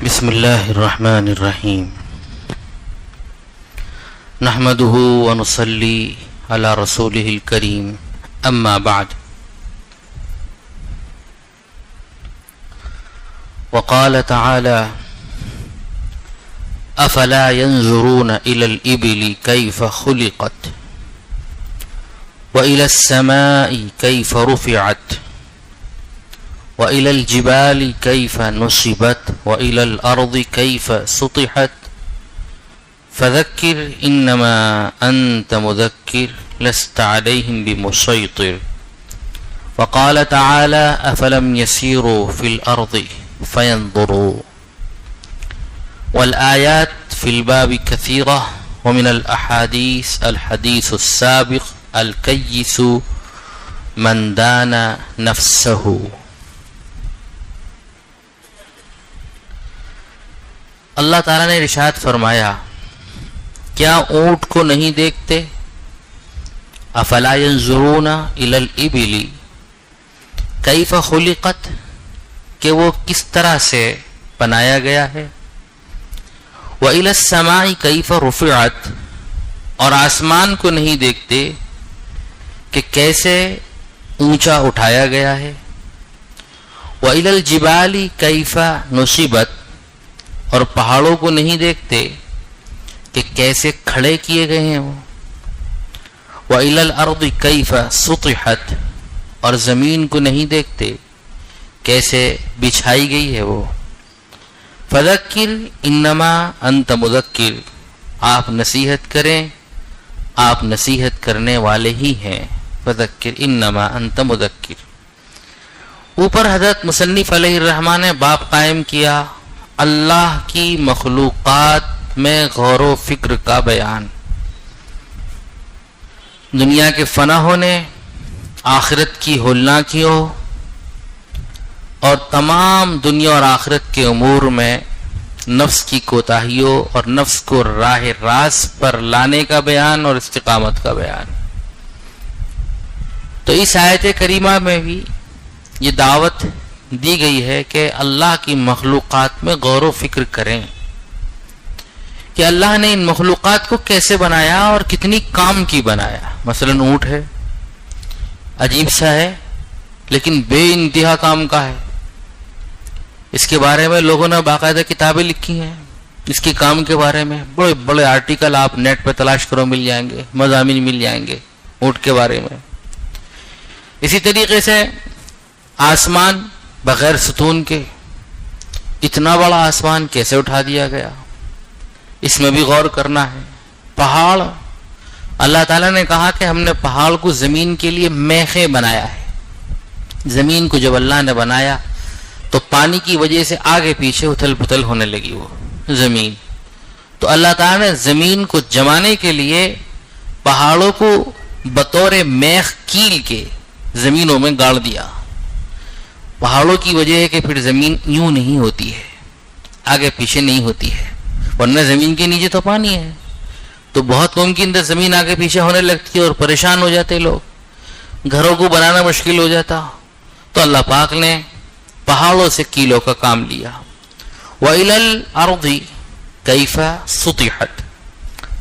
بسم الله الرحمن الرحيم نحمده ونصلي على رسوله الكريم أما بعد وقال تعالى أفلا ينظرون إلى الإبل كيف خلقت وإلى السماء كيف رفعت وإلى الجبال كيف نصبت وإلى الأرض كيف سطحت فذكر إنما أنت مذكر لست عليهم بمسيطر وقال تعالى أفلم يسيروا في الأرض فينظروا والآيات في الباب كثيرة ومن الأحاديث الحديث السابق الكيس من دان نفسه. اللہ تعالیٰ نے ارشاد فرمایا کیا اونٹ کو نہیں دیکھتے؟ افلا ينظرون الى الابل کیف خلقت، کہ وہ کس طرح سے بنایا گیا ہے، وَإِلَى السَّمَاءِ كَيْفَ رُفِعَتْ، اور آسمان کو نہیں دیکھتے کہ کیسے اونچا اٹھایا گیا ہے، وَإِلَى الْجِبَالِ كَيْفَ نُصِبَتْ، اور پہاڑوں کو نہیں دیکھتے کہ کیسے کھڑے کیے گئے ہیں وہ، وَإِلَى الْأَرْضِ كَيْفَ سُطِحَتْ، اور زمین کو نہیں دیکھتے کیسے بچھائی گئی ہے وہ، فَذَكِّرْ إِنَّمَا أَنْتَ مُذَكِّرْ، آپ نصیحت کریں، آپ نصیحت کرنے والے ہی ہیں، فَذَكِّرْ إِنَّمَا أَنْتَ مُذَكِّرْ۔ اوپر حضرت مصنف علیہ الرحمٰن نے باب قائم کیا اللہ کی مخلوقات میں غور و فکر کا بیان، دنیا کے فنا ہونے، آخرت کی ہولناکیوں اور تمام دنیا اور آخرت کے امور میں نفس کی کوتاہیوں اور نفس کو راہ راست پر لانے کا بیان اور استقامت کا بیان۔ تو اس آیت کریمہ میں بھی یہ دعوت دی گئی ہے کہ اللہ کی مخلوقات میں غور و فکر کریں کہ اللہ نے ان مخلوقات کو کیسے بنایا اور کتنی کام کی بنایا۔ مثلا اونٹ ہے، عجیب سا ہے لیکن بے انتہا کام کا ہے، اس کے بارے میں لوگوں نے باقاعدہ کتابیں لکھی ہیں، اس کے کام کے بارے میں بڑے بڑے آرٹیکل آپ نیٹ پہ تلاش کرو مل جائیں گے، مضامین مل جائیں گے اونٹ کے بارے میں۔ اسی طریقے سے آسمان بغیر ستون کے اتنا بڑا آسمان کیسے اٹھا دیا گیا، اس میں بھی غور کرنا ہے۔ پہاڑ، اللہ تعالیٰ نے کہا کہ ہم نے پہاڑ کو زمین کے لیے میخیں بنایا ہے، زمین کو جب اللہ نے بنایا تو پانی کی وجہ سے آگے پیچھے اتھل پتھل ہونے لگی وہ زمین، تو اللہ تعالیٰ نے زمین کو جمانے کے لیے پہاڑوں کو بطور میخ کیل کے زمینوں میں گاڑ دیا۔ پہاڑوں کی وجہ ہے کہ پھر زمین یوں نہیں ہوتی ہے، آگے پیچھے نہیں ہوتی ہے، ورنہ زمین کے نیچے تو پانی ہے، تو بہت ممکن ہے زمین آگے پیچھے ہونے لگتی ہے اور پریشان ہو جاتے لوگ، گھروں کو بنانا مشکل ہو جاتا۔ تو اللہ پاک نے پہاڑوں سے کیلوں کا کام لیا۔ وَإِلَى الْأَرْضِ كَيْفَ سُطِحَتْ،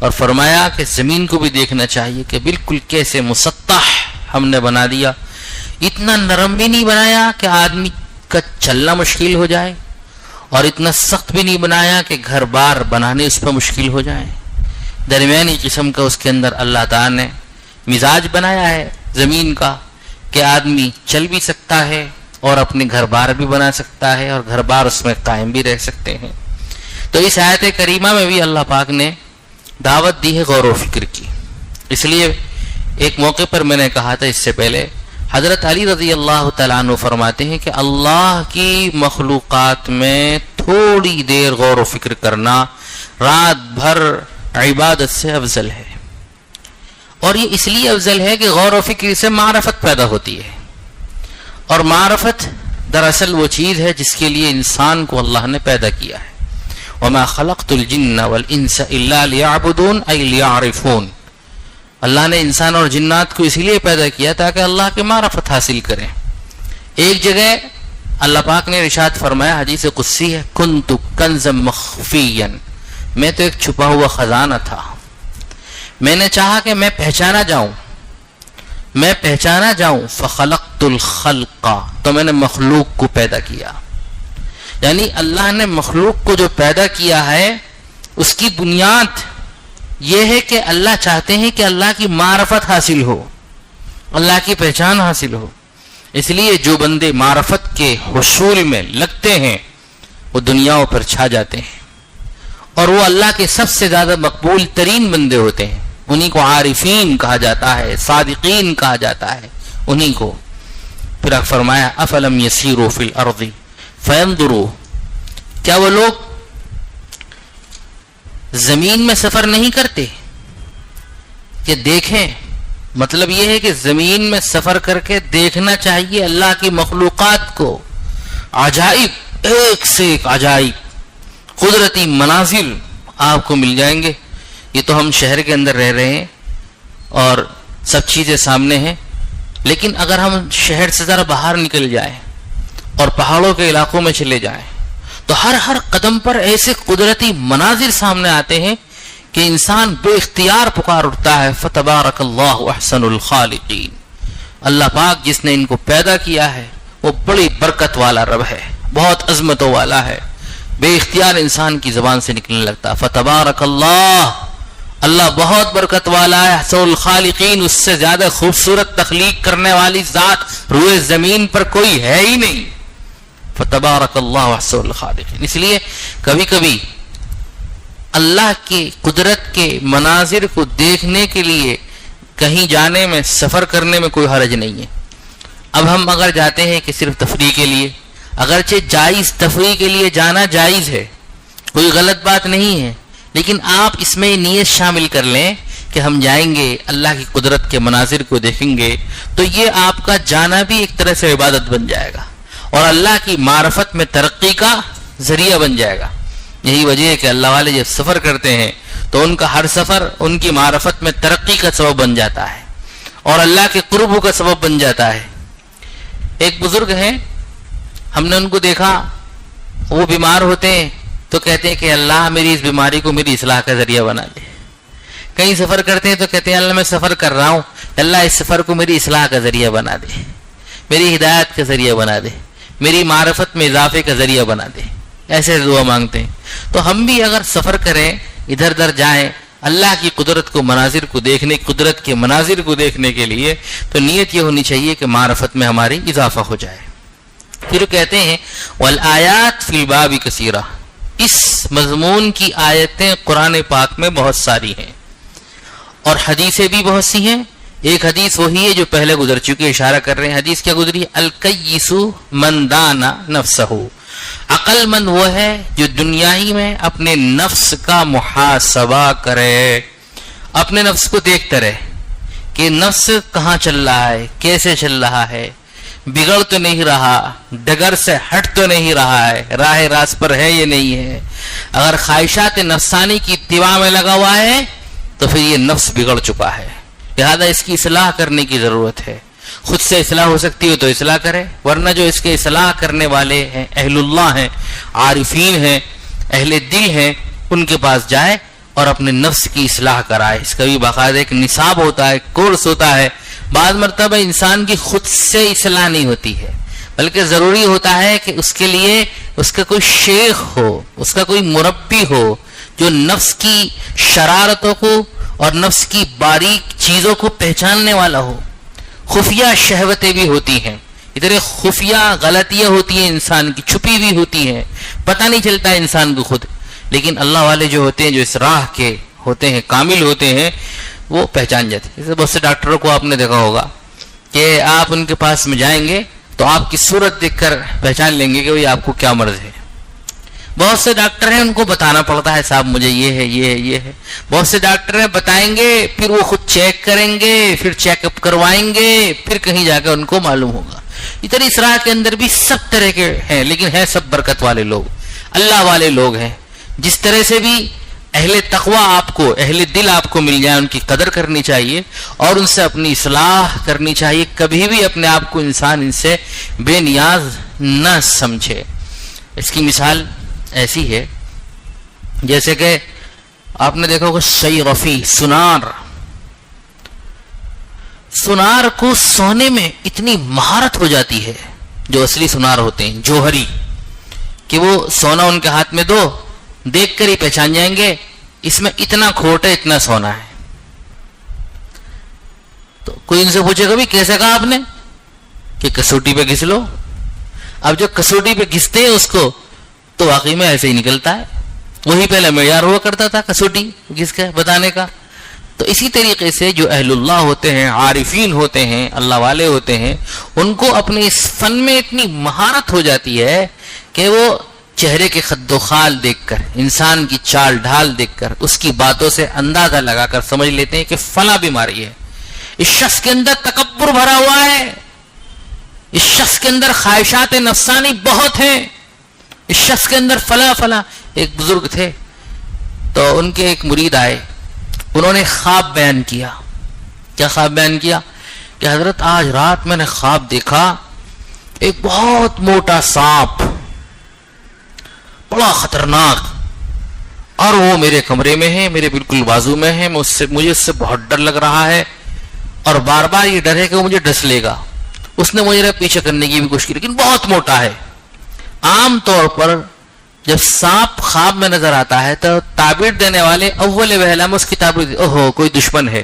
اور فرمایا کہ زمین کو بھی دیکھنا چاہیے کہ بالکل کیسے مسطح ہم نے بنا دیا، اتنا نرم بھی نہیں بنایا کہ آدمی کا چلنا مشکل ہو جائے اور اتنا سخت بھی نہیں بنایا کہ گھر بار بنانے اس پر مشکل ہو جائے، درمیانی قسم کا اس کے اندر اللہ تعالیٰ نے مزاج بنایا ہے زمین کا کہ آدمی چل بھی سکتا ہے اور اپنے گھر بار بھی بنا سکتا ہے اور گھر بار اس میں قائم بھی رہ سکتے ہیں۔ تو اس آیت کریمہ میں بھی اللہ پاک نے دعوت دی ہے غور و فکر کی۔ اس لیے ایک موقع پر میں نے کہا تھا اس سے پہلے، حضرت علی رضی اللہ تعالیٰ عنہ فرماتے ہیں کہ اللہ کی مخلوقات میں تھوڑی دیر غور و فکر کرنا رات بھر عبادت سے افضل ہے، اور یہ اس لیے افضل ہے کہ غور و فکر سے معرفت پیدا ہوتی ہے، اور معرفت دراصل وہ چیز ہے جس کے لیے انسان کو اللہ نے پیدا کیا ہے۔ وَمَا خَلَقْتُ الْجِنَّ وَالْإِنسَ إِلَّا لِيَعْبُدُونَ أَيْ لِيَعْرِفُونَ، اللہ نے انسان اور جنات کو اسی لیے پیدا کیا تاکہ اللہ کی معرفت حاصل کریں۔ ایک جگہ اللہ پاک نے ارشاد فرمایا، حدیث قدسی ہے، کنت کنزا مخفیا، میں تو ایک چھپا ہوا خزانہ تھا، میں نے چاہا کہ میں پہچانا جاؤں، فخلقت الخلق، تو میں نے مخلوق کو پیدا کیا. یعنی اللہ نے مخلوق کو جو پیدا کیا ہے اس کی بنیاد یہ ہے کہ اللہ چاہتے ہیں کہ اللہ کی معرفت حاصل ہو، اللہ کی پہچان حاصل ہو. اس لیے جو بندے معرفت کے حصول میں لگتے ہیں وہ دنیاؤں پر چھا جاتے ہیں، اور وہ اللہ کے سب سے زیادہ مقبول ترین بندے ہوتے ہیں. انہی کو عارفین کہا جاتا ہے، صادقین کہا جاتا ہے انہی کو. پھر فرمایا افلم یسیروا فی الارض فینظروا، کیا وہ لوگ زمین میں سفر نہیں کرتے کہ دیکھیں؟ مطلب یہ ہے کہ زمین میں سفر کر کے دیکھنا چاہیے اللہ کی مخلوقات کو. عجائب، ایک سے ایک عجائب، قدرتی مناظر آپ کو مل جائیں گے. یہ تو ہم شہر کے اندر رہ رہے ہیں اور سب چیزیں سامنے ہیں، لیکن اگر ہم شہر سے ذرا باہر نکل جائیں اور پہاڑوں کے علاقوں میں چلے جائیں تو ہر قدم پر ایسے قدرتی مناظر سامنے آتے ہیں کہ انسان بے اختیار پکار اٹھتا ہے، فتبارک اللہ احسن الخالقین. اللہ پاک جس نے ان کو پیدا کیا ہے وہ بڑی برکت والا رب ہے، بہت عظمتوں والا ہے. بے اختیار انسان کی زبان سے نکلنے لگتا، فتبارک اللہ، اللہ بہت برکت والا ہے، احسن الخالقین، اس سے زیادہ خوبصورت تخلیق کرنے والی ذات روئے زمین پر کوئی ہے ہی نہیں. فتبارک اللہ احسن الخالقین. اس لیے کبھی کبھی اللہ کی قدرت کے مناظر کو دیکھنے کے لیے کہیں جانے میں، سفر کرنے میں کوئی حرج نہیں ہے. اب ہم اگر جاتے ہیں کہ صرف تفریح کے لیے، اگرچہ جائز، تفریح کے لیے جانا جائز ہے، کوئی غلط بات نہیں ہے، لیکن آپ اس میں نیت شامل کر لیں کہ ہم جائیں گے اللہ کی قدرت کے مناظر کو دیکھیں گے، تو یہ آپ کا جانا بھی ایک طرح سے عبادت بن جائے گا اور اللہ کی معرفت میں ترقی کا ذریعہ بن جائے گا. یہی وجہ ہے کہ اللہ والے جب سفر کرتے ہیں تو ان کا ہر سفر ان کی معرفت میں ترقی کا سبب بن جاتا ہے اور اللہ کے قرب کا سبب بن جاتا ہے. ایک بزرگ ہیں، ہم نے ان کو دیکھا، وہ بیمار ہوتے ہیں تو کہتے ہیں کہ اللہ میری اس بیماری کو میری اصلاح کا ذریعہ بنا دے. کہیں سفر کرتے ہیں تو کہتے ہیں اللہ میں سفر کر رہا ہوں، اللہ اس سفر کو میری اصلاح کا ذریعہ بنا دے، میری ہدایت کا ذریعہ بنا دے، میری معرفت میں اضافے کا ذریعہ بنا دے. ایسے دعا مانگتے ہیں. تو ہم بھی اگر سفر کریں، ادھر ادھر جائیں اللہ کی قدرت کو، مناظر کو دیکھنے، قدرت کے مناظر کو دیکھنے کے لیے، تو نیت یہ ہونی چاہیے کہ معرفت میں ہماری اضافہ ہو جائے. پھر کہتے ہیں والآیات فی الباب کثیرہ، اس مضمون کی آیتیں قرآن پاک میں بہت ساری ہیں اور حدیثیں بھی بہت سی ہیں. ایک حدیث وہی ہے جو پہلے گزر چکی، اشارہ کر رہے ہیں. حدیث کیا گزری؟ الکیس من دانا نفسہ، عقل مند وہ ہے جو دنیا ہی میں اپنے نفس کا محاسبہ کرے، اپنے نفس کو دیکھتا رہے کہ نفس کہاں چل رہا ہے، کیسے چل رہا ہے، بگڑ تو نہیں رہا، ڈگر سے ہٹ تو نہیں رہا ہے، راہ راست پر ہے یہ نہیں ہے. اگر خواہشات نفسانی کی اتباع میں لگا ہوا ہے تو پھر یہ نفس بگڑ چکا ہے، لہذا اس کی اصلاح کرنے کی ضرورت ہے. خود سے اصلاح ہو سکتی ہو تو اصلاح کرے، ورنہ جو اس کے اصلاح کرنے والے ہیں، اہل اللہ ہیں، عارفین ہیں، اہل دل ہیں، ان کے پاس جائے اور اپنے نفس کی اصلاح کرائے. اس کا بھی باقاعدہ ایک نصاب ہوتا ہے، کورس ہوتا ہے. بعض مرتبہ انسان کی خود سے اصلاح نہیں ہوتی ہے، بلکہ ضروری ہوتا ہے کہ اس کے لیے اس کا کوئی شیخ ہو، اس کا کوئی مربی ہو جو نفس کی شرارتوں کو اور نفس کی باریک چیزوں کو پہچاننے والا ہو. خفیہ شہوتیں بھی ہوتی ہیں، ادھر خفیہ غلطیاں ہوتی ہیں انسان کی، چھپی ہوئی ہوتی ہیں، پتہ نہیں چلتا ہے انسان کو خود. لیکن اللہ والے جو ہوتے ہیں، جو اس راہ کے ہوتے ہیں، کامل ہوتے ہیں، وہ پہچان جاتے ہیں. جیسے بہت سے ڈاکٹروں کو آپ نے دیکھا ہوگا کہ آپ ان کے پاس میں جائیں گے تو آپ کی صورت دیکھ کر پہچان لیں گے کہ بھئی آپ کو کیا مرض ہے. بہت سے ڈاکٹر ہیں، ان کو بتانا پڑتا ہے صاحب مجھے یہ ہے، یہ ہے، یہ ہے. بہت سے ڈاکٹر ہیں بتائیں گے، پھر وہ خود چیک کریں گے، پھر چیک اپ کروائیں گے، پھر کہیں جا کے ان کو معلوم ہوگا. ادھر اس راہ کے اندر بھی سب طرح کے ہیں، لیکن ہیں سب برکت والے لوگ، اللہ والے لوگ ہیں. جس طرح سے بھی اہل تقوی آپ کو، اہل دل آپ کو مل جائیں، ان کی قدر کرنی چاہیے اور ان سے اپنی اصلاح کرنی چاہیے. کبھی بھی اپنے آپ کو انسان ان سے بے نیاز نہ سمجھے. اس کی مثال ایسی ہے جیسے کہ آپ نے دیکھا ہوگا شیرفی، سنار کو سونے میں اتنی مہارت ہو جاتی ہے، جو اصلی سنار ہوتے ہیں جوہری، کہ وہ سونا ان کے ہاتھ میں دو، دیکھ کر ہی پہچان جائیں گے اس میں اتنا کھوٹ ہے، اتنا سونا ہے. تو کوئی ان سے پوچھے گا بھی کیسے کہا آپ نے؟ کہ کسوٹی پہ گھس لو. اب جو کسوٹی پہ گھستے ہیں اس کو تو واقعی میں ایسے ہی نکلتا ہے. وہی پہلے معیار ہوا کرتا تھا کسوٹی گھس کے بتانے کا. تو اسی طریقے سے جو اہل اللہ ہوتے ہیں، عارفین ہوتے ہیں، اللہ والے ہوتے ہیں، ان کو اپنے اس فن میں اتنی مہارت ہو جاتی ہے کہ وہ چہرے کے خد و خال دیکھ کر، انسان کی چال ڈھال دیکھ کر، اس کی باتوں سے اندازہ لگا کر سمجھ لیتے ہیں کہ فلاں بیماری ہے، اس شخص کے اندر تکبر بھرا ہوا ہے، اس شخص کے اندر خواہشات نفسانی بہت ہیں، اس شخص کے اندر فلاں. ایک بزرگ تھے تو ان کے ایک مرید آئے، انہوں نے خواب بیان کیا. کیا خواب بیان کیا؟ کہ حضرت آج رات میں نے خواب دیکھا ایک بہت موٹا سانپ، بڑا خطرناک، اور وہ میرے کمرے میں ہے، میرے بالکل بازو میں ہے، مجھے اس سے بہت ڈر لگ رہا ہے، اور بار بار یہ ڈر ہے کہ وہ مجھے ڈس لے گا. اس نے مجھے پیچھے کرنے کی بھی کوشش کی لیکن بہت موٹا ہے. عام طور پر جب سانپ خواب میں نظر آتا ہے تو تعبیر دینے والے اول وہلا میں اس کی تعبیر اوہو کوئی دشمن ہے.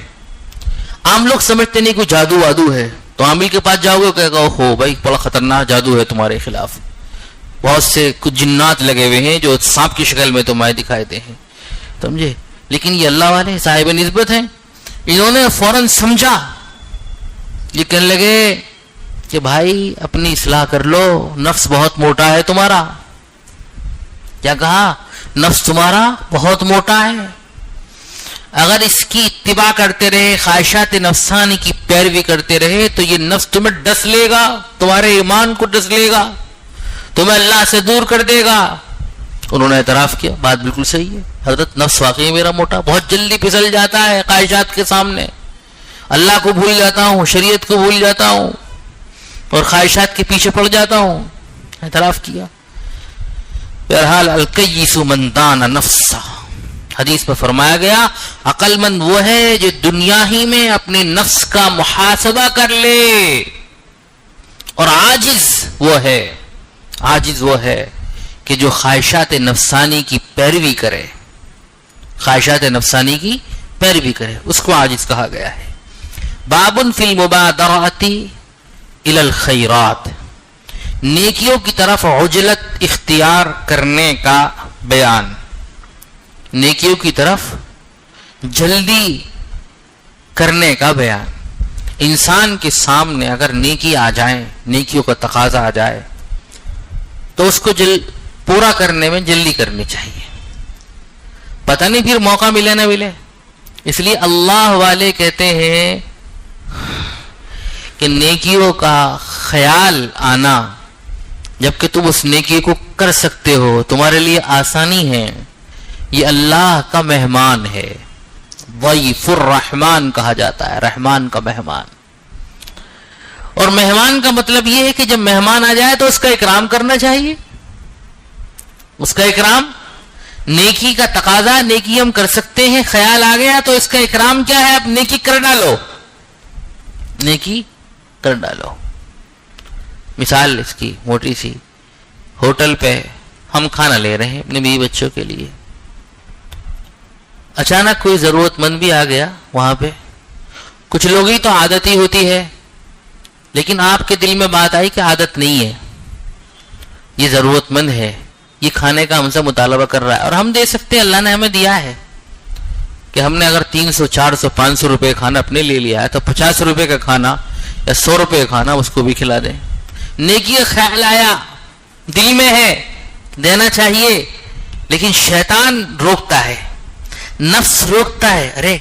عام لوگ سمجھتے نہیں کوئی جادو وادو ہے، تو عامل کے پاس جاؤ گے کہے گا اوہو بھائی بڑا خطرناک جادو ہے تمہارے خلاف، بہت سے کچھ جنات لگے ہوئے ہیں جو سانپ کی شکل میں تمہیں دکھائی دے ہیں. سمجھے؟ لیکن یہ اللہ والے صاحب نسبت ہیں، انہوں نے فوراً سمجھا. یہ کہنے لگے کہ بھائی اپنی اصلاح کر لو، نفس بہت موٹا ہے تمہارا. کیا کہا؟ نفس تمہارا بہت موٹا ہے، اگر اس کی اتباع کرتے رہے، خواہشات نفسانی کی پیروی کرتے رہے تو یہ نفس تمہیں ڈس لے گا، تمہارے ایمان کو ڈس لے گا، تمہیں اللہ سے دور کر دے گا. انہوں نے اعتراف کیا بات بالکل صحیح ہے حضرت، نفس واقعی میرا موٹا، بہت جلدی پھسل جاتا ہے خواہشات کے سامنے، اللہ کو بھول جاتا ہوں، شریعت کو بھول جاتا ہوں اور خواہشات کے پیچھے پڑ جاتا ہوں. اعتراف کیا. بہرحال الکیس من دان نفسہ، حدیث میں فرمایا گیا عقل مند وہ ہے جو دنیا ہی میں اپنے نفس کا محاسبہ کر لے، اور عاجز وہ ہے کہ جو خواہشات نفسانی کی پیروی کرے، خواہشات نفسانی کی پیروی کرے، اس کو عاجز کہا گیا ہے. بابن فی المبادرۃ الی الخیرات، نیکیوں کی طرف عجلت اختیار کرنے کا بیان. نیکیوں کی طرف جلدی کرنے کا بیان. انسان کے سامنے اگر نیکی آ جائے، نیکیوں کا تقاضا آ جائے تو اس کو پورا کرنے میں جلدی کرنی چاہیے. پتہ نہیں پھر موقع ملے نہ ملے. اس لیے اللہ والے کہتے ہیں کہ نیکیوں کا خیال آنا جبکہ تم اس نیکی کو کر سکتے ہو، تمہارے لیے آسانی ہے، یہ اللہ کا مہمان ہے. ضیف الرحمن کہا جاتا ہے، رحمان کا مہمان. اور مہمان کا مطلب یہ ہے کہ جب مہمان آ جائے تو اس کا اکرام کرنا چاہیے. اس کا اکرام، نیکی کا تقاضا، نیکی ہم کر سکتے ہیں، خیال آ گیا تو اس کا اکرام کیا ہے؟ اب نیکی کر ڈالو، نیکی کر ڈالو. مثال اس کی موٹی سی، ہوٹل پہ ہم کھانا لے رہے ہیں اپنے بیوی بچوں کے لیے، اچانک کوئی ضرورت مند بھی آ گیا وہاں پہ. کچھ لوگ ہی تو عادت ہی ہوتی ہے، لیکن آپ کے دل میں بات آئی کہ عادت نہیں ہے، یہ ضرورت مند ہے، یہ کھانے کا ہم سے مطالبہ کر رہا ہے، اور ہم دے سکتے ہیں، اللہ نے ہمیں دیا ہے کہ ہم نے اگر 300 400 500 روپے کھانا اپنے لے لیا ہے تو 50 روپے کا کھانا یا 100 روپے کا کھانا اس کو بھی کھلا دیں. نیکی کا خیال آیا، دل میں ہے، دینا چاہیے، لیکن شیطان روکتا ہے، نفس روکتا ہے، ارے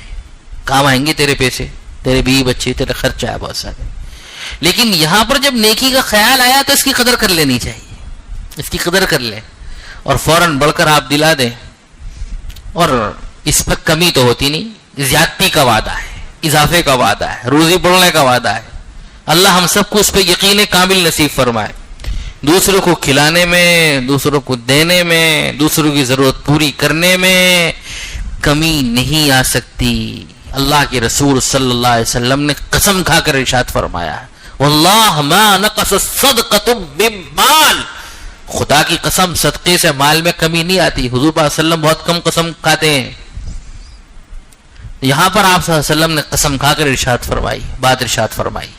کام آئیں گے تیرے پیسے، تیرے بیوی بچے، تیرے خرچہ ہے بہت سارے. لیکن یہاں پر جب نیکی کا خیال آیا تو اس کی قدر کر لینی چاہیے، اس کی قدر کر لیں اور فوراً بڑھ کر آپ دلا دیں اور اس پر کمی تو ہوتی نہیں، زیادتی کا وعدہ ہے، اضافے کا وعدہ ہے، روزی بڑھنے کا وعدہ ہے۔ اللہ ہم سب کو اس پہ یقین کامل نصیب فرمائے۔ دوسروں کو کھلانے میں، دوسروں کو دینے میں، دوسروں کی ضرورت پوری کرنے میں کمی نہیں آ سکتی۔ اللہ کے رسول صلی اللہ علیہ وسلم نے قسم کھا کر ارشاد فرمایا ہے، واللہ ما نقص الصدقۃ من مال، خدا کی قسم صدقے سے مال میں کمی نہیں آتی۔ حضور صلی اللہ علیہ وسلم بہت کم قسم کھاتے ہیں، یہاں پر آپ صلی اللہ علیہ وسلم نے قسم کھا کر ارشاد فرمائی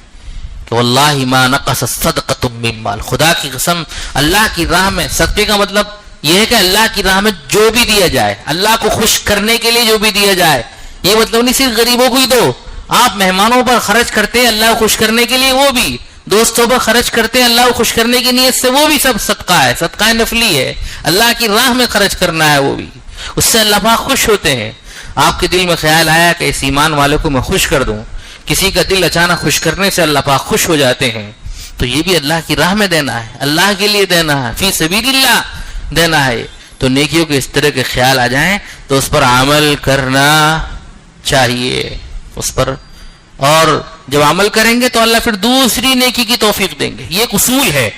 کہ واللہ ما نقص الصدقۃ من مال، خدا کی قسم اللہ کی راہ میں، صدقے کا مطلب یہ ہے کہ اللہ کی راہ میں جو بھی دیا جائے، اللہ کو خوش کرنے کے لیے جو بھی دیا جائے، یہ مطلب نہیں صرف غریبوں کو ہی دو، آپ مہمانوں پر خرچ کرتے ہیں اللہ کو خوش کرنے کے لیے، وہ بھی دوستوں پر خرچ کرتے ہیں اللہ کو خوش کرنے کی نیت سے، وہ بھی سب صدقہ ہے، صدقہ نفلی ہے، اللہ کی راہ میں خرچ کرنا ہے، وہ بھی اس سے اللہ پاک خوش ہوتے ہیں۔ آپ کے دل میں خیال آیا کہ اس ایمان والے کو میں خوش کر دوں، کسی کا دل اچانک خوش کرنے سے اللہ پاک خوش ہو جاتے ہیں، تو یہ بھی اللہ کی راہ میں دینا ہے، اللہ کے لیے دینا ہے، فی سبیل اللہ دینا ہے۔ تو نیکیوں کے اس طرح کے خیال آ جائیں تو اس پر عمل کرنا چاہیے اس پر، اور جب عمل کریں گے تو اللہ پھر دوسری نیکی کی توفیق دیں گے۔ یہ ایک اصول ہے،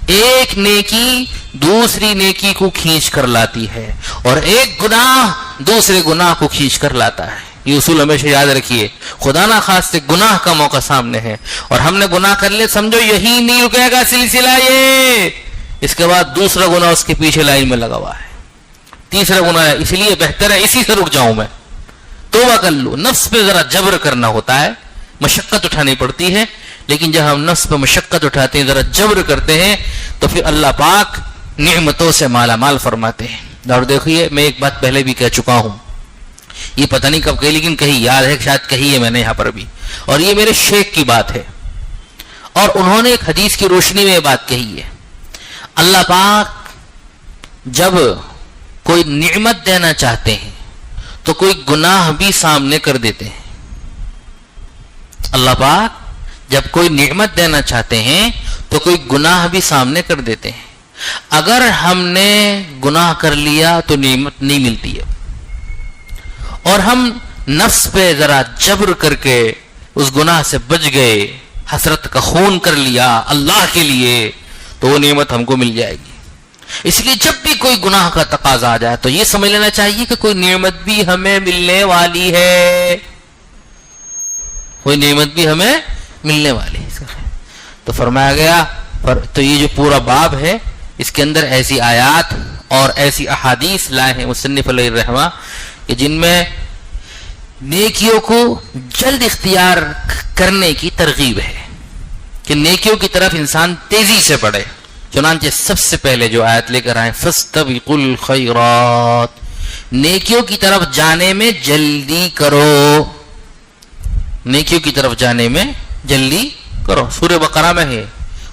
ایک نیکی دوسری نیکی کو کھینچ کر لاتی ہے، اور ایک گناہ دوسرے گناہ کو کھینچ کر لاتا ہے۔ یہ اصول ہمیشہ یاد رکھیے، خدا نہ خواستہ گناہ کا موقع سامنے ہے اور ہم نے گناہ کر لے، سمجھو یہی نہیں رکے گا سلسلہ، یہ اس کے بعد دوسرا گناہ اس کے پیچھے لائن میں لگا ہوا ہے، تیسرا گناہ ہے، اس لیے بہتر ہے اسی سے رک جاؤں میں، توبہ کر لو۔ نفس پہ ذرا جبر کرنا ہوتا ہے، مشقت اٹھانی پڑتی ہے، لیکن جب ہم نفس پہ مشقت اٹھاتے ہیں، ذرا جبر کرتے ہیں، تو پھر اللہ پاک نعمتوں سے مالا مال فرماتے ہیں۔ اور دیکھیے، میں ایک بات پہلے بھی کہہ چکا ہوں، یہ پتہ نہیں کب کہی، لیکن کہیں یاد ہے، شاید کہی ہے میں نے یہاں پر بھی، اور یہ میرے شیخ کی بات ہے، اور انہوں نے ایک حدیث کی روشنی میں یہ بات کہی ہے۔ اللہ پاک جب کوئی نعمت دینا چاہتے ہیں تو کوئی گناہ بھی سامنے کر دیتے ہیں۔ اللہ پاک جب کوئی نعمت دینا چاہتے ہیں تو کوئی گناہ بھی سامنے کر دیتے ہیں۔ اگر ہم نے گناہ کر لیا تو نعمت نہیں ملتی ہے، اور ہم نفس پہ ذرا جبر کر کے اس گناہ سے بچ گئے، حسرت کا خون کر لیا اللہ کے لیے، تو وہ نعمت ہم کو مل جائے گی۔ اس لیے جب بھی کوئی گناہ کا تقاضا آ جائے تو یہ سمجھ لینا چاہیے کہ کوئی نعمت بھی ہمیں ملنے والی ہے، کوئی نعمت بھی ہمیں ملنے والی ہے۔ تو فرمایا گیا، تو یہ جو پورا باب ہے اس کے اندر ایسی آیات اور ایسی احادیث لائے ہیں مصنف علیہ الرحمہ کہ جن میں نیکیوں کو جلد اختیار کرنے کی ترغیب ہے، کہ نیکیوں کی طرف انسان تیزی سے بڑھے۔ چنانچہ سب سے پہلے جو آیت لے کر آئے، فاستبقوا الخیرات، نیکیوں کی طرف جانے میں جلدی کرو، نیکیوں کی طرف جانے میں جلدی کرو۔ سورہ بقرہ میں ہے،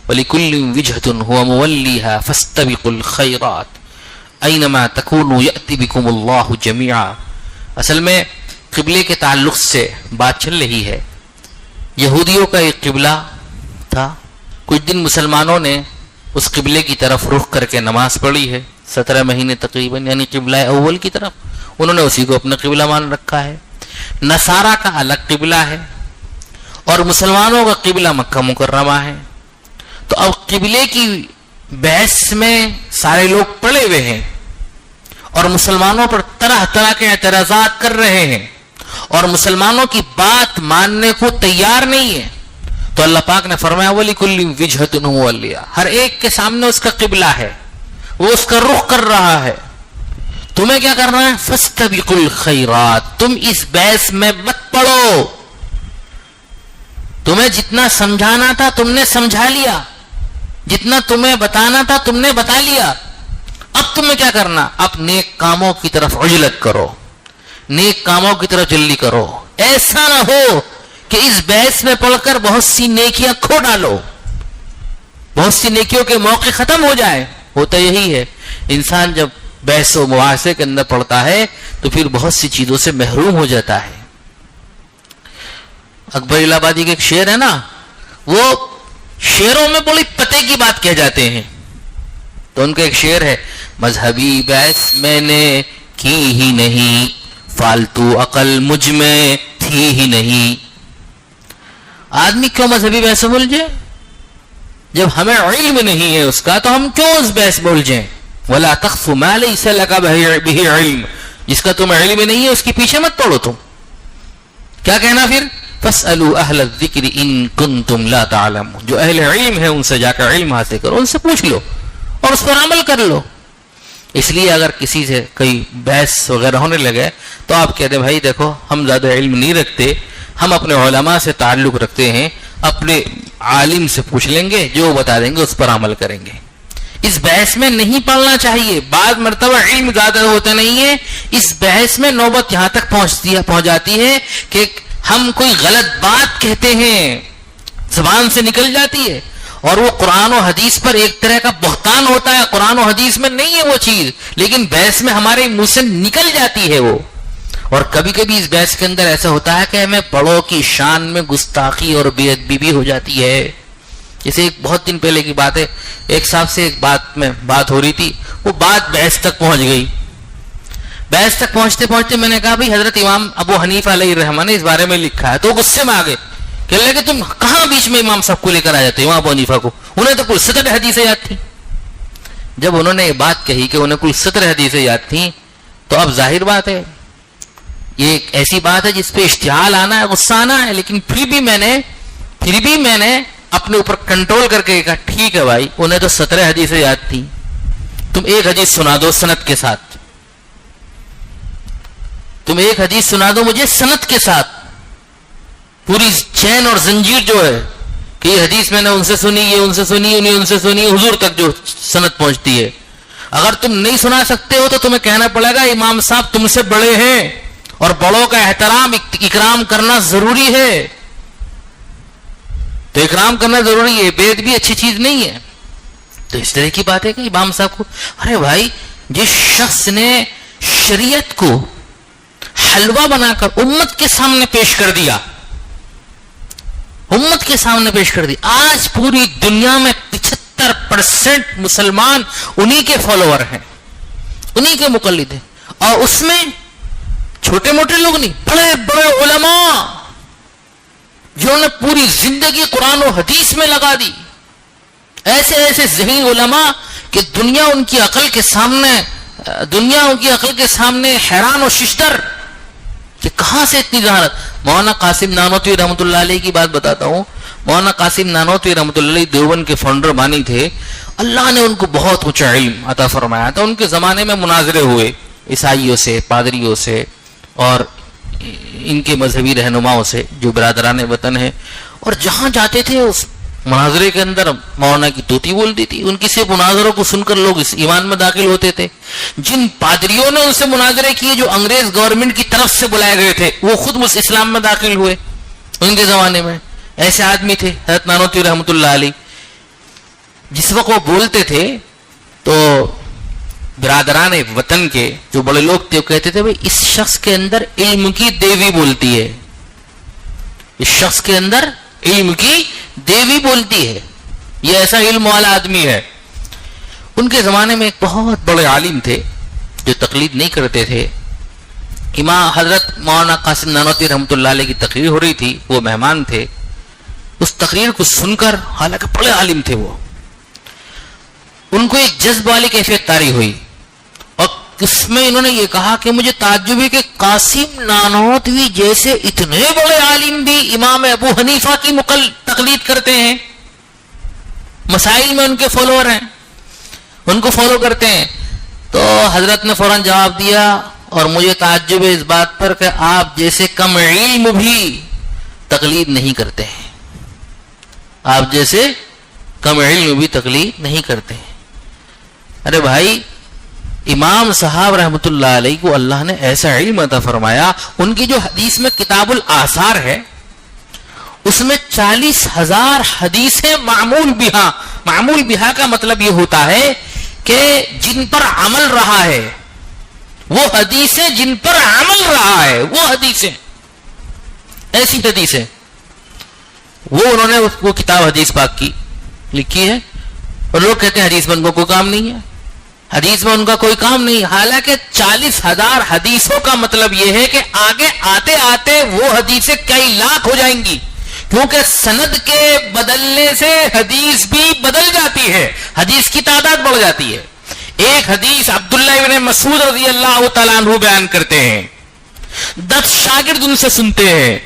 وَلِكُلٍّ وِجْهَةٌ هُوَ مُوَلِّيهَا فَاسْتَبِقُوا الْخَيْرَاتِ أَيْنَمَا تَكُونُوا يَأْتِ بِكُمُ اللَّهُ جَمِيعًا۔ اصل میں قبلے کے تعلق سے بات چل رہی ہے۔ یہودیوں کا ایک قبلہ تھا، کچھ دن مسلمانوں نے اس قبلے کی طرف رخ کر کے نماز پڑھی ہے، 17 مہینے تقریباً، یعنی قبلہ اول کی طرف انہوں نے اسی کو اپنا قبلہ مان رکھا ہے۔ نصارہ کا الگ قبلہ ہے اور مسلمانوں کا قبلہ مکہ مکرمہ ہے۔ تو اب قبلے کی بحث میں سارے لوگ پڑے ہوئے ہیں اور مسلمانوں پر طرح طرح کے اعتراضات کر رہے ہیں، اور مسلمانوں کی بات ماننے کو تیار نہیں ہے۔ تو اللہ پاک نے فرمایا وَلِكُلٍّ وِجْهَةٌ هُوَ مُوَلِّيهَا، ہر ایک کے سامنے اس کا قبلہ ہے، وہ اس کا رخ کر رہا ہے۔ تمہیں کیا کرنا ہے؟ فَاسْتَبِقُوا الْخَيْرَاتِ، تم اس بحث میں مت پڑو، تمہیں جتنا سمجھانا تھا تم نے سمجھا لیا، جتنا تمہیں بتانا تھا تم نے بتا لیا، اب تمہیں کیا کرنا؟ اب نیک کاموں کی طرف عجلت کرو، نیک کاموں کی طرف جلدی کرو۔ ایسا نہ ہو کہ اس بحث میں پڑھ کر بہت سی نیکیاں کھو ڈالو، بہت سی نیکیوں کے موقع ختم ہو جائے۔ ہوتا یہی ہے، انسان جب بحث و مباحثے کے اندر پڑتا ہے تو پھر بہت سی چیزوں سے محروم ہو جاتا ہے۔ اکبر الہ آبادی کے ایک شعر ہے نا، وہ شعروں میں بڑی پتے کی بات کہہ جاتے ہیں۔ تو ان کا ایک شعر ہے، مذہبی بحث میں نے کی ہی نہیں، فالتو عقل مجھ میں تھی ہی نہیں۔ آدمی کیوں مذہبی بحث میں الجھے؟ جب ہمیں علم نہیں ہے اس کا تو ہم کیوں اس بحث میں الجھیں؟ وَلَا تَخْفُ مَا لَيْسَ لَكَ بِهِ علم، جس کا تمہیں علم نہیں ہے اس کے پیچھے مت پڑو تم۔ کیا کہنا پھر؟ فَاسْأَلُوا أَهْلَ الذِّكْرِ إِن كُنتُمْ لَا تَعْلَمُونَ، جو اہل علم ہے ان سے جا کر علم حاصل کرو، ان سے پوچھ لو اور اس پر عمل کر لو۔ اس لیے اگر کسی سے کوئی بحث وغیرہ ہونے لگے تو آپ کہتے ہیں بھائی دیکھو ہم زیادہ علم نہیں رکھتے، ہم اپنے علماء سے تعلق رکھتے ہیں، اپنے عالم سے پوچھ لیں گے، جو بتا دیں گے اس پر عمل کریں گے۔ اس بحث میں نہیں پڑنا چاہیے۔ بعض مرتبہ علم زیادہ ہوتا نہیں ہے، اس بحث میں نوبت یہاں تک پہنچ جاتی ہے کہ ہم کوئی غلط بات کہتے ہیں، زبان سے نکل جاتی ہے، اور وہ قرآن و حدیث پر ایک طرح کا بہتان ہوتا ہے۔ قرآن و حدیث میں نہیں ہے وہ چیز، لیکن بحث میں ہمارے منہ سے نکل جاتی ہے وہ۔ اور کبھی کبھی اس بحث کے اندر ایسا ہوتا ہے کہ ہمیں بڑوں کی شان میں گستاخی اور بے ادبی بھی ہو جاتی ہے۔ جیسے ایک بہت دن پہلے کی بات ہے، ایک صاحب سے ایک بات ہو رہی تھی، وہ بات بحث تک پہنچ گئی۔ بحث تک پہنچتے پہنچتے میں نے کہا بھائی حضرت امام ابو حنیفہ علیہ الرحمہ نے اس بارے میں لکھا ہے، تو غصے میں آ گئے، کہنے لگے تم کہاں بیچ میں امام صاحب کو لے کر آ جاتے امام ابو حنیفہ کو، انہیں تو کل 70 حدیثیں یاد تھیں۔ جب انہوں نے یہ بات کہی کہ انہیں کل 70 حدیثیں یاد تھیں، تو اب ظاہر بات ہے یہ ایک ایسی بات ہے جس پہ اشتعال آنا ہے، غصہ آنا ہے، لیکن پھر بھی میں نے اپنے اوپر کنٹرول کر کے کہا ٹھیک ہے بھائی، انہیں تو 17 حدیثیں یاد تھیں، تم ایک حدیث سنا دو سند کے ساتھ، تم ایک حدیث سنا دو مجھے سند کے ساتھ، پوری چین اور زنجیر جو ہے کہ یہ حدیث میں نے ان سے سنی، یہ ان سے سنی، انہیں ان سے سنی، حضور تک جو سند پہنچتی ہے۔ اگر تم نہیں سنا سکتے ہو تو تمہیں کہنا پڑے گا امام صاحب تم سے بڑے ہیں اور بڑوں کا احترام اکرام کرنا ضروری ہے، تو اکرام کرنا ضروری ہے، بے ادبی اچھی چیز نہیں ہے۔ تو اس طرح کی بات ہے کہ امام صاحب کو، ارے بھائی جس شخص نے شریعت کو حلوہ بنا کر امت کے سامنے پیش کر دیا، امت کے سامنے پیش کر دی، آج پوری دنیا میں 75% مسلمان انہی کے فالوور ہیں، انہی کے مقلد ہیں، اور اس میں چھوٹے موٹے لوگ نہیں، بڑے بڑے علماء جنہوں نے پوری زندگی قرآن و حدیث میں لگا دی، ایسے ایسے ذہین علماء کہ دنیا ان کی عقل کے سامنے حیران و ششدر کہ کہاں سے اتنی ذہانت۔ مولانا قاسم نانوتوی رحمۃ اللہ علیہ کی بات بتاتا ہوں۔ مولانا قاسم نانوتوی رحمۃ اللہ علیہ دیوبند کے فاؤنڈر بانی تھے، اللہ نے ان کو بہت اونچا علم عطا فرمایا تھا۔ ان کے زمانے میں مناظرے ہوئے عیسائیوں سے، پادریوں سے اور ان کے مذہبی رہنماؤں سے جو برادران وطن ہیں، اور جہاں جاتے تھے اس مناظرے کے اندر مولانا کی طوطی بولتی تھی، ان کی صرف مناظروں کو سن کر لوگ اس ایمان میں داخل ہوتے تھے۔ جن پادریوں نے ان سے مناظرے کیے جو انگریز گورنمنٹ کی طرف سے بلائے گئے تھے، وہ خود اسلام میں داخل ہوئے ان کے زمانے میں۔ ایسے آدمی تھے حضرت نانوتوی رحمۃ اللہ علیہ۔ جس وقت وہ بولتے تھے تو برادران وطن کے جو بڑے لوگ تھے وہ کہتے تھے بھئی اس شخص کے اندر علم کی دیوی بولتی ہے، اس شخص کے اندر علم کی دیوی بولتی ہے، یہ ایسا علم والا آدمی ہے۔ ان کے زمانے میں ایک بہت بڑے عالم تھے جو تقلید نہیں کرتے تھے۔ امام حضرت مولانا قاسم نانوتوی رحمۃ اللہ علیہ کی تقریر ہو رہی تھی، وہ مہمان تھے۔ اس تقریر کو سن کر، حالانکہ بڑے عالم تھے وہ، ان کو ایک جذب والی کیفیت طاری ہوئی، اور اس میں انہوں نے یہ کہا کہ مجھے تعجب ہے کہ قاسم نانوتوی جیسے اتنے بڑے عالم بھی امام ابو حنیفہ کی تقلید کرتے ہیں، مسائل میں ان کے فالوور ہیں، ان کو فالو کرتے ہیں۔ تو حضرت نے فوراً جواب دیا، اور مجھے تعجب ہے اس بات پر کہ آپ جیسے کم علم بھی تقلید نہیں کرتے ہیں، آپ جیسے کم علم بھی تقلید نہیں کرتے ہیں۔ ارے بھائی امام صاحب رحمۃ اللہ علیہ کو اللہ نے ایسا علم عطا فرمایا، ان کی جو حدیث میں کتاب الآثار ہے اس میں 40,000 حدیثیں معمول بہا۔ معمول بہا کا مطلب یہ ہوتا ہے کہ جن پر عمل رہا ہے، وہ حدیثیں جن پر عمل رہا ہے، وہ حدیثیں، ایسی حدیثیں وہ انہوں نے وہ کتاب حدیث پاک کی لکھی ہے، اور لوگ کہتے ہیں حدیث بن کو کوئی کام نہیں ہے، حدیث میں ان کا کوئی کام نہیں. حالانکہ 40,000 حدیثوں کا مطلب یہ ہے کہ آگے آتے آتے وہ حدیثیں کئی لاکھ ہو جائیں گی, کیونکہ سند کے بدلنے سے حدیث بھی بدل جاتی ہے, حدیث کی تعداد بڑھ جاتی ہے. ایک حدیث عبداللہ ابن مسعود رضی اللہ تعالیٰ عنہ بیان کرتے ہیں, 10 شاگرد ان سے سنتے ہیں,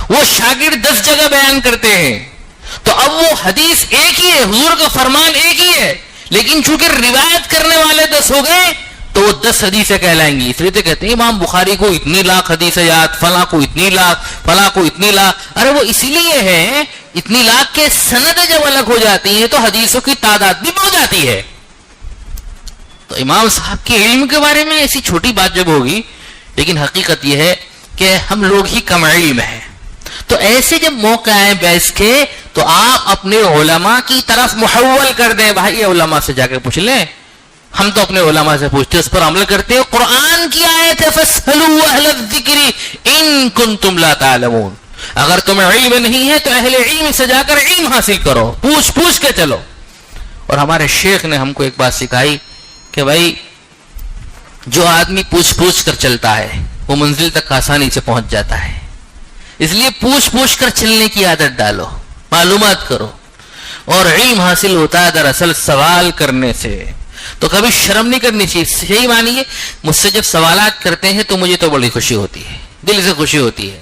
وہ شاگرد 10 جگہ بیان کرتے ہیں, تو اب وہ حدیث ایک ہی ہے, حضور کا فرمان ایک ہی ہے, لیکن چونکہ روایت کرنے والے 10 ہو گئے تو وہ 10 حدیثیں کہلائیں گی. اس لیے تو کہتے ہیں امام بخاری کو اتنی لاکھ حدیث یاد, فلاں کو اتنی لاکھ, فلاں کو اتنی لاکھ. ارے وہ اس لیے ہے, اتنی لاکھ کے سندیں جب الگ ہو جاتی ہیں تو حدیثوں کی تعداد بھی بڑھ جاتی ہے. تو امام صاحب کے علم کے بارے میں ایسی چھوٹی بات جب ہوگی, لیکن حقیقت یہ ہے کہ ہم لوگ ہی کم علم ہیں. تو ایسے جب موقع آئے بحث کے تو آپ اپنے علماء کی طرف محول کر دیں. بھائی علماء سے جا کے پوچھ لیں, ہم تو اپنے علماء سے پوچھتے اس پر عمل کرتے ہیں. قرآن کی آیت ہے فَاسْأَلُوا أَهْلَ الذِّكْرِ إِن كُنتُمْ لَا تَعْلَمُونَ, اگر تمہیں علم نہیں ہے تو اہل علم سے جا کر علم حاصل کرو, پوچھ کے چلو. اور ہمارے شیخ نے ہم کو ایک بات سکھائی کہ بھائی جو آدمی پوچھ کر چلتا ہے وہ منزل تک آسانی سے پہنچ جاتا ہے. اس لیے پوچھ کر چلنے کی عادت ڈالو, معلومات کرو. اور علم حاصل ہوتا ہے دراصل سوال کرنے سے. تو کبھی شرم نہیں کرنی چاہیے. صحیح مانیے, مجھ سے جب سوالات کرتے ہیں تو مجھے تو بڑی خوشی ہوتی ہے, دل سے خوشی ہوتی ہے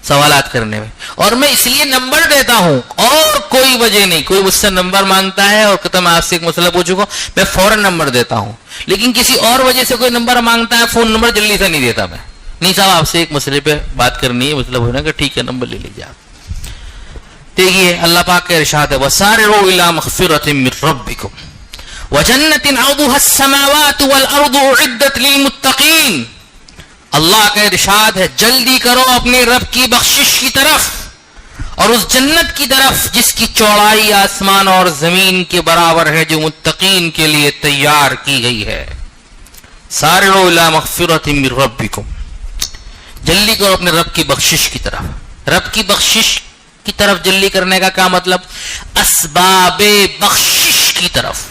سوالات کرنے میں. اور میں اس لیے نمبر دیتا ہوں, اور کوئی وجہ نہیں. کوئی مجھ سے نمبر مانگتا ہے اور کہتا میں آپ سے ایک مسئلہ پوچھوں گا, میں فوراً نمبر دیتا ہوں. لیکن کسی اور وجہ سے کوئی نمبر مانگتا ہے, فون نمبر جلدی سے نہیں دیتا. میں نہیں صاحب آپ سے ایک مسئلے پہ بات کرنی ہے, مطلب ہونا کہ ٹھیک ہے نمبر لے لیجیے آپ. دیکھیے اللہ پاک کا ارشاد ہے وَسَارِعُوا إِلَىٰ مَغْفِرَةٍ مِّن رَبِّكُمْ وَجَنَّةٍ عَرْضُهَا السَّمَاوَاتُ وَالْأَرْضُ أُعِدَّتْ لِلْمُتَّقِينَ. اللہ کا ارشاد ہے جلدی کرو اپنے رب کی بخشش کی طرف اور اس جنت کی طرف جس کی چوڑائی آسمان اور زمین کے برابر ہے, جو متقین کے لیے تیار کی گئی ہے. سارعوا إِلَىٰ مَغْفِرَةٍ مِّن رَبِّكُمْ, جلدی کرو اپنے رب کی بخشش کی طرف. رب کی بخشش کی طرف جلدی کرنے کا کیا مطلب؟ اسباب بخشش کی طرف,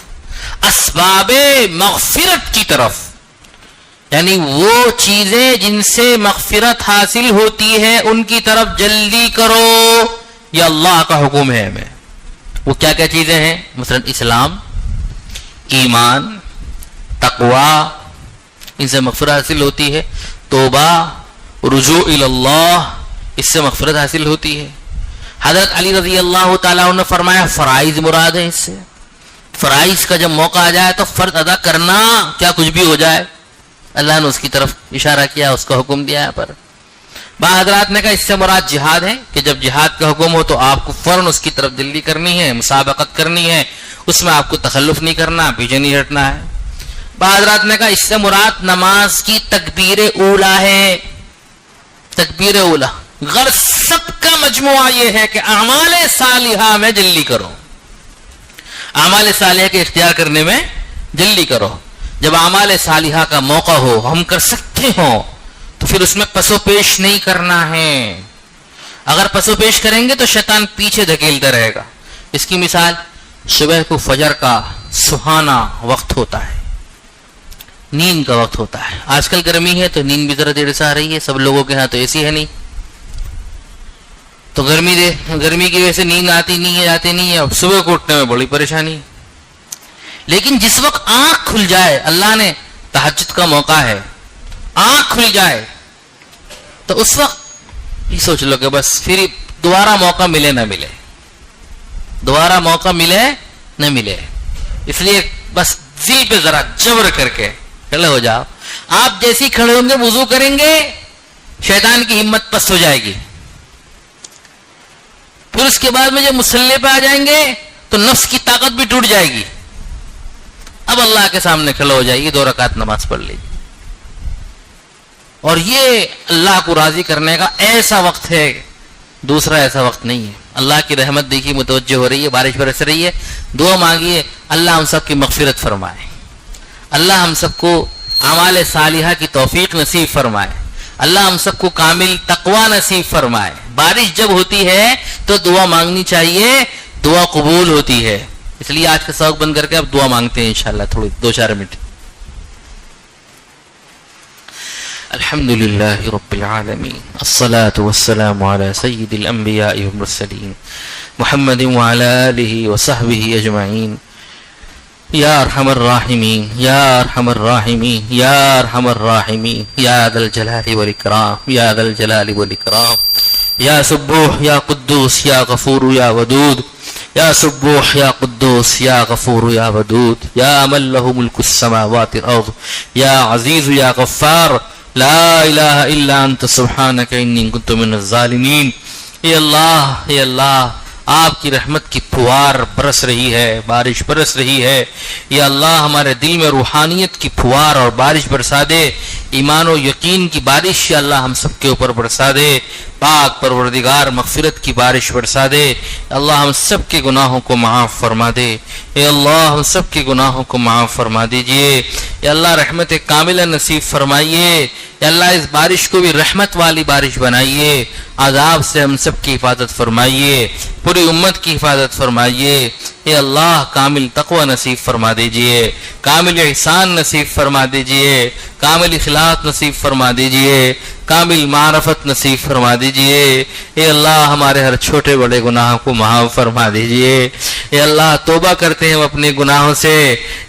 اسباب مغفرت کی طرف. یعنی وہ چیزیں جن سے مغفرت حاصل ہوتی ہے ان کی طرف جلدی کرو, یہ اللہ کا حکم ہے ہمیں. وہ کیا کیا چیزیں ہیں؟ مثلا اسلام, ایمان, تقوی, ان سے مغفرت حاصل ہوتی ہے. توبہ, رجوع اللہ, اس سے مغفرت حاصل ہوتی ہے. حضرت علی رضی اللہ تعالیٰ عنہ فرمایا فرائض مراد ہے اس سے. فرائض کا جب موقع آ جائے تو فرض ادا کرنا, کیا کچھ بھی ہو جائے. اللہ نے اس کی طرف اشارہ کیا, اس کا حکم دیا ہے. پر بعض حضرات نے کہا اس سے مراد جہاد ہے, کہ جب جہاد کا حکم ہو تو آپ کو فوراً اس کی طرف جلدی کرنی ہے, مسابقت کرنی ہے, اس میں آپ کو تخلف نہیں کرنا, پیچھے نہیں ہٹنا ہے. بعض حضرات نے کہا اس سے مراد نماز کی تکبیر اولا ہے. تکبیر اولا غرض سب کا مجموعہ یہ ہے کہ اعمال صالحہ میں جلدی کرو, اعمال صالحہ کے اختیار کرنے میں جلدی کرو. جب اعمال صالحہ کا موقع ہو, ہم کر سکتے ہوں, تو پھر اس میں پس و پیش نہیں کرنا ہے. اگر پس و پیش کریں گے تو شیطان پیچھے دھکیلتا رہے گا. اس کی مثال صبح کو فجر کا سہانا وقت ہوتا ہے, نیند کا وقت ہوتا ہے. آج کل گرمی ہے تو نیند بھی ذرا دیر سے آ رہی ہے, سب لوگوں کے ہاں تو ایسی ہے نہیں, تو گرمی کی وجہ سے نیند آتی نہیں ہے. اب صبح کو اٹھنے میں بڑی پریشانی ہے. لیکن جس وقت آنکھ کھل جائے, اللہ نے تہجد کا موقع ہے, آنکھ کھل جائے, تو اس وقت یہ سوچ لو کہ بس پھر دوبارہ موقع ملے نہ ملے, دوبارہ موقع ملے نہ ملے. اس لیے بس دل پہ ذرا جبر کر کے کھڑے ہو جاؤ. آپ جیسے کھڑے ہوں گے, وضو کریں گے, شیطان کی ہمت پست ہو جائے گی. پھر اس کے بعد میں جب مصلی پہ آ جائیں گے تو نفس کی طاقت بھی ٹوٹ جائے گی. اب اللہ کے سامنے کھڑا ہو جائے گی, 2 رکعت نماز پڑھ لیجیے. اور یہ اللہ کو راضی کرنے کا ایسا وقت ہے, دوسرا ایسا وقت نہیں ہے. اللہ کی رحمت دیکھیے متوجہ ہو رہی ہے, بارش برس رہی ہے, دعا مانگیے اللہ ہم سب کی مغفرت فرمائے, اللہ ہم سب کو اعمال صالحہ کی توفیق نصیب فرمائے, اللہ ہم سب کو کامل تقوی نصیب فرمائے. بارش جب ہوتی ہے تو دعا مانگنی چاہیے, دعا قبول ہوتی ہے. اس لیے آج کا سبق بند کر کے اب دعا مانگتے ہیں انشاءاللہ, تھوڑی 2-4 منٹ. الحمد لله رب العالمين الصلاة والسلام على سيد الأنبياء والمرسلين محمد وعلى آله وصحبه أجمعين يا أرحم الراحمين يا أرحم الراحمين يا أرحم الراحمين يا ذا الجلال والإكرام يا ذا الجلال والإكرام يا سبوح يا قدوس يا غفور يا ودود يا سبوح يا قدوس يا غفور يا ودود يا من له ملك السماوات والأرض يا عزيز يا غفار لا الہ الا انت سبحانک انی کنت من الظالمین. اے اللہ آپ کی رحمت کی پھوار برس رہی ہے، بارش برس رہی ہے. یا اللہ ہمارے دل میں روحانیت کی پھوار اور بارش برسا دے، ایمان و یقین کی بارش یا اللہ ہم سب کے اوپر برسا دے. پاک پروردگار مغفرت کی بارش برسا دے. اللہ ہم سب کے گناہوں کو معاف فرما دے. اے اللہ ہم سب کے گناہوں کو معاف فرما دیجئے. اے اللہ رحمت کاملہ نصیب فرمائیے. یا اللہ اس بارش کو بھی رحمت والی بارش بنائیے. عذاب سے ہم سب کی حفاظت فرمائیے، پوری امت کی حفاظت فرمائیے. اے اللہ کامل تقوی نصیب فرما دیجئے، کامل احسان نصیب فرما دیجئے، کامل اخلاص نصیب فرما دیجئے، کامل معرفت نصیب فرما دیجئے. اے اللہ ہمارے ہر چھوٹے بڑے گناہوں کو معاف فرما دیجئے. اے اللہ توبہ کرتے ہیں ہم اپنے گناہوں سے.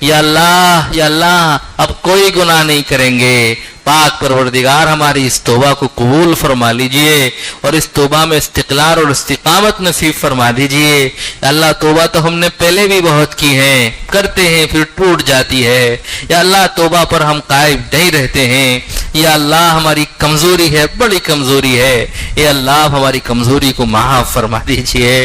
یا اللہ اب کوئی گناہ نہیں کریں گے. پاک پروردگار ہماری اس توبہ کو قبول فرما لیجئے اور اس توبہ میں استقلال اور استقامت نصیب فرما دیجئے. اللہ توبہ تو ہم نے پہلے بھی بہت کی ہیں، کرتے ہیں پھر ٹوٹ جاتی ہے. یا اللہ توبہ پر ہم قائم نہیں رہتے ہیں. یا اللہ ہماری کمزوری ہے، بڑی کمزوری ہے. اے اللہ ہماری کمزوری کو معاف فرما دیجئے.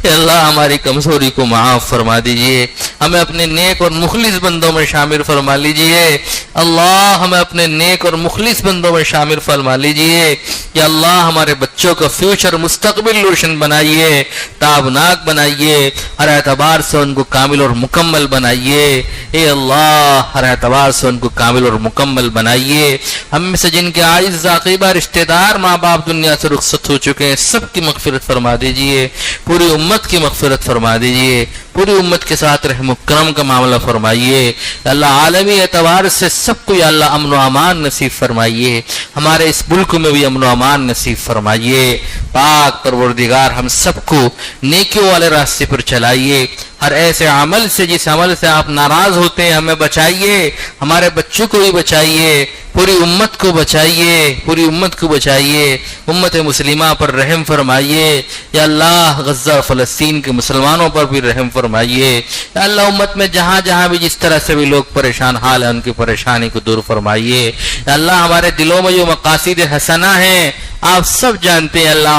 اے اللہ ہماری کمزوری کو معاف فرما دیجئے. ہمیں اپنے نیک اور مخلص بندوں میں شامل فرما لیجئے. اللہ ہمیں اپنے نیک اور مخلص بندوں میں شامل فرما لیجئے. یا اللہ ہمارے بچوں کا فیوچر مستقبل روشن بنائیے، تابناک بنائیے، ہر اعتبار سے ان کو کامل اور مکمل بنائیے. اے اللہ ہر اعتبار سے ان کو کامل اور مکمل بنائیے. ہم میں سے جن کے عاجز عاقبہ رشتہ دار ماں باپ دنیا سے رخصت ہو چکے ہیں سب کی مغفرت فرما دیجئے، پوری امت کی مغفرت فرما دیجئے، پوری امت کے ساتھ رحم و کرم کا معاملہ فرمائیے. اللہ عالمی اعتبار سے سب کو یا اللہ امن و امان نصیب فرمائیے. ہمارے اس ملک میں بھی امن و امان نصیب فرمائیے. پاک پروردگار ہم سب کو نیکیوں والے راستے پر چلائیے. ہر ایسے عمل سے جس عمل سے آپ ناراض ہوتے ہیں ہمیں بچائیے، ہمارے بچوں کو بھی بچائیے، پوری امت کو بچائیے، پوری امت کو بچائیے. امت مسلمہ پر رحم فرمائیے. یا اللہ غزہ فلسطین کے مسلمانوں پر بھی رحم فرمائیے. یا اللہ امت میں جہاں جہاں بھی جس طرح سے بھی لوگ پریشان حال ہیں ان کی پریشانی کو دور فرمائیے. یا اللہ ہمارے دلوں میں جو مقاصد حسنہ ہیں آپ سب جانتے ہیں. اللہ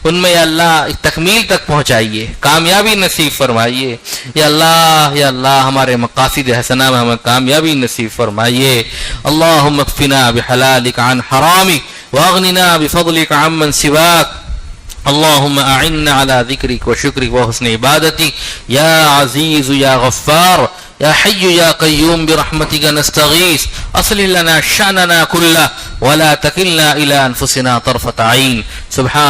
ان میں یا اللہ تکمیل تک پہنچائیے، کامیابی نصیب فرمائیے. یا اللہ ہمارے مقاصد حسنہ میں ہمیں کامیابی نصیب فرمائیے. اللہم اکفنا بحلالک عن حرامک واغننا بفضلک عمن سواک. اللہم اعنا علی ذکرک وشکرک وحسن عبادتک یا عزیز یا غفار یا حی یا قیوم برحمتک نستغیث. اصلح لنا شأننا کلہ ولا تکلنا الی انفسنا طرفۃ عین. سبحان